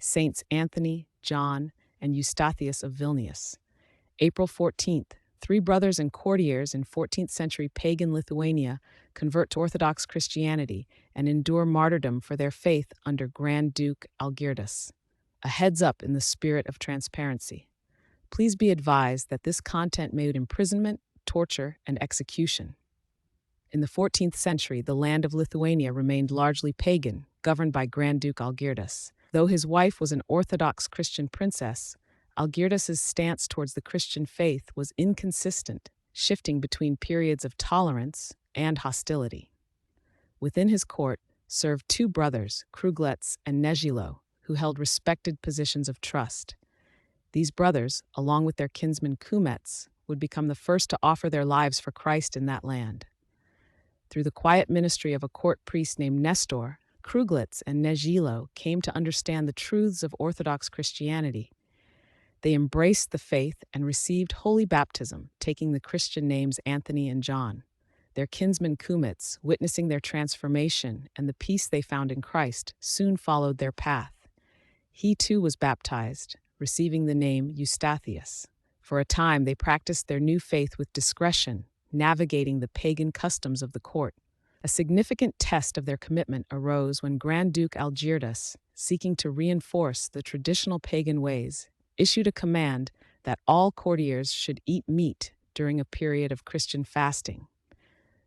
Saints Anthony, John, and Eustathius of Vilnius. April 14th, three brothers and courtiers in 14th century pagan Lithuania convert to Orthodox Christianity and endure martyrdom for their faith under Grand Duke Algirdas. A heads up in the spirit of transparency. Please be advised that this content may include imprisonment, torture, and execution. In the 14th century, the land of Lithuania remained largely pagan, governed by Grand Duke Algirdas. Though his wife was an Orthodox Christian princess, Algirdas's stance towards the Christian faith was inconsistent, shifting between periods of tolerance and hostility. Within his court served two brothers, Kruglets and Nezhilo, who held respected positions of trust. These brothers, along with their kinsman Kumets, would become the first to offer their lives for Christ in that land. Through the quiet ministry of a court priest named Nestor, Kruglets and Nezhilo came to understand the truths of Orthodox Christianity. They embraced the faith and received holy baptism, taking the Christian names Anthony and John. Their kinsman Kumets, witnessing their transformation and the peace they found in Christ, soon followed their path. He too was baptized, receiving the name Eustathius. For a time, they practiced their new faith with discretion, navigating the pagan customs of the court. A significant test of their commitment arose when Grand Duke Algirdas, seeking to reinforce the traditional pagan ways, issued a command that all courtiers should eat meat during a period of Christian fasting.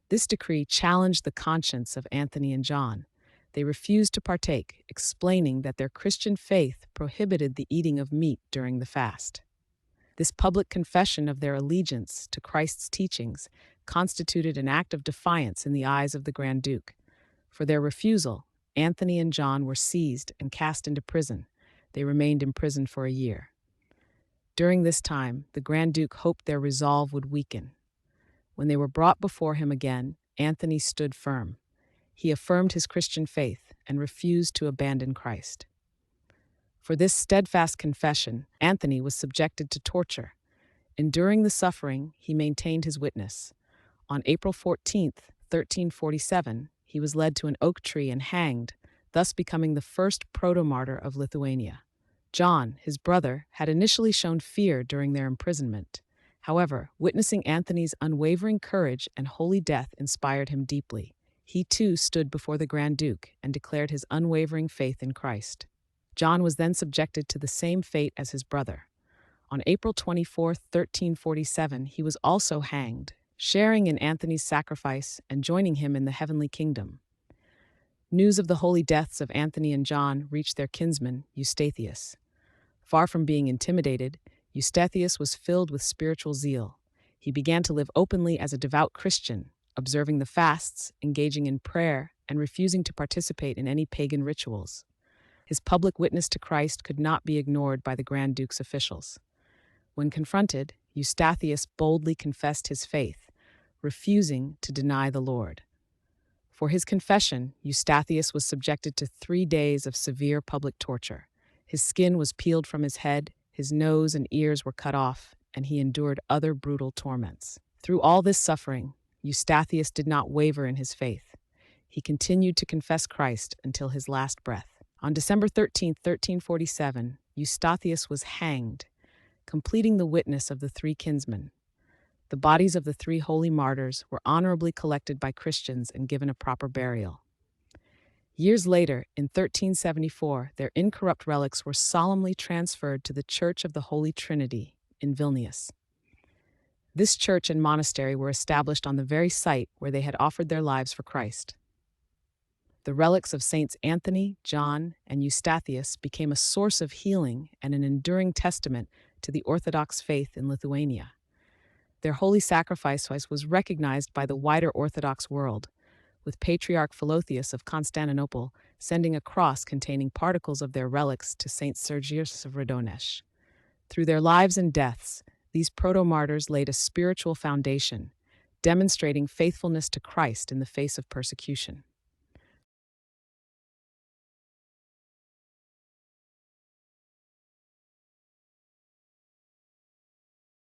This decree challenged the conscience of Anthony and John. They refused to partake, explaining that their Christian faith prohibited the eating of meat during the fast. This public confession of their allegiance to Christ's teachings constituted an act of defiance in the eyes of the Grand Duke. For their refusal, Anthony and John were seized and cast into prison. They remained imprisoned for a year. During this time, the Grand Duke hoped their resolve would weaken. When they were brought before him again, Anthony stood firm. He affirmed his Christian faith and refused to abandon Christ. For this steadfast confession, Anthony was subjected to torture. Enduring the suffering, he maintained his witness. On April 14th, 1347, he was led to an oak tree and hanged, thus becoming the first proto-martyr of Lithuania. John, his brother, had initially shown fear during their imprisonment. However, witnessing Anthony's unwavering courage and holy death inspired him deeply. He too stood before the Grand Duke and declared his unwavering faith in Christ. John was then subjected to the same fate as his brother. On April 24, 1347, he was also hanged, sharing in Anthony's sacrifice and joining him in the heavenly kingdom. News of the holy deaths of Anthony and John reached their kinsman, Eustathius. Far from being intimidated, Eustathius was filled with spiritual zeal. He began to live openly as a devout Christian, observing the fasts, engaging in prayer, and refusing to participate in any pagan rituals. His public witness to Christ could not be ignored by the Grand Duke's officials. When confronted, Eustathius boldly confessed his faith, refusing to deny the Lord. For his confession, Eustathius was subjected to 3 days of severe public torture. His skin was peeled from his head, his nose and ears were cut off, and he endured other brutal torments. Through all this suffering, Eustathius did not waver in his faith. He continued to confess Christ until his last breath. On December 13, 1347, Eustathius was hanged, completing the witness of the three kinsmen. The bodies of the three holy martyrs were honorably collected by Christians and given a proper burial. Years later, in 1374, their incorrupt relics were solemnly transferred to the Church of the Holy Trinity in Vilnius. This church and monastery were established on the very site where they had offered their lives for Christ. The relics of Saints Anthony, John, and Eustathius became a source of healing and an enduring testament to the Orthodox faith in Lithuania. Their holy sacrifice was recognized by the wider Orthodox world, with Patriarch Philotheus of Constantinople sending a cross containing particles of their relics to Saint Sergius of Radonesh. Through their lives and deaths, these proto-martyrs laid a spiritual foundation, demonstrating faithfulness to Christ in the face of persecution.